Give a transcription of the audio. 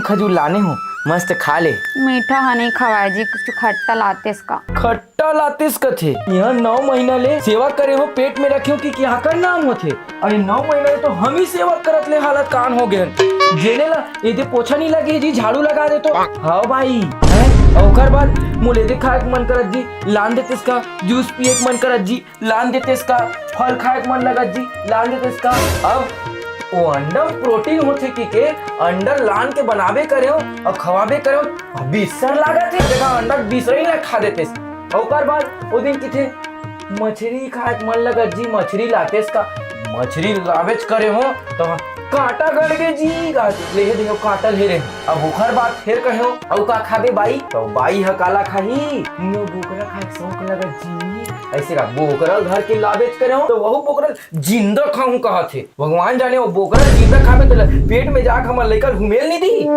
खजूर लाने हो, मस्त खा ले। मीठा हा नहीं खवाए जी, कुछ खट्टा लातेस का। खट्टा लातिस कथे यहाँ 9 महीना ले सेवा करे हो, पेट में रखे हो कि क्या कर नाम होथे। अरे 9 महीना ले तो हम ही सेवा करत ले हालत कान हो गए। जेने ला एदे पोछा नहीं लगे जी, झाड़ू लगा दे तो हाँ भाई है। ओकर बाद मोले दे खाए के मन करत जी, लान देते इसका जूस पिए के मन करत जी, लान देते इसका फल खाए के मन लगत जी, लान देते इसका। अब वो अंडा प्रोटीन होथे के अंडा लान के बनावे करे हो और खवाबे करे हो, बिसर लागत है देखा अंडा बिसर ही ना खा देते। ओकर बाद वो दिन किथे मछली खाए के मन लगत जी, मछली लातेस का मछली लावेच करे हो तो कांटा गड़ गए जी, ले दे कांटा ले रे। अब ओकर बाद फिर कहे हो औ का खाबे बाई, तो बाई ह काला खाही नो बोकरा खाए शौक लगत जी। ऐसे का बोकरा घर के लावेच करे हो तो वहु बोकरा जिंदा खाऊं कहा थे, भगवान जाने वो बोकरा जिंदा खाबे तो पेट में जाके हमर लेकर घुमेल नहीं दी।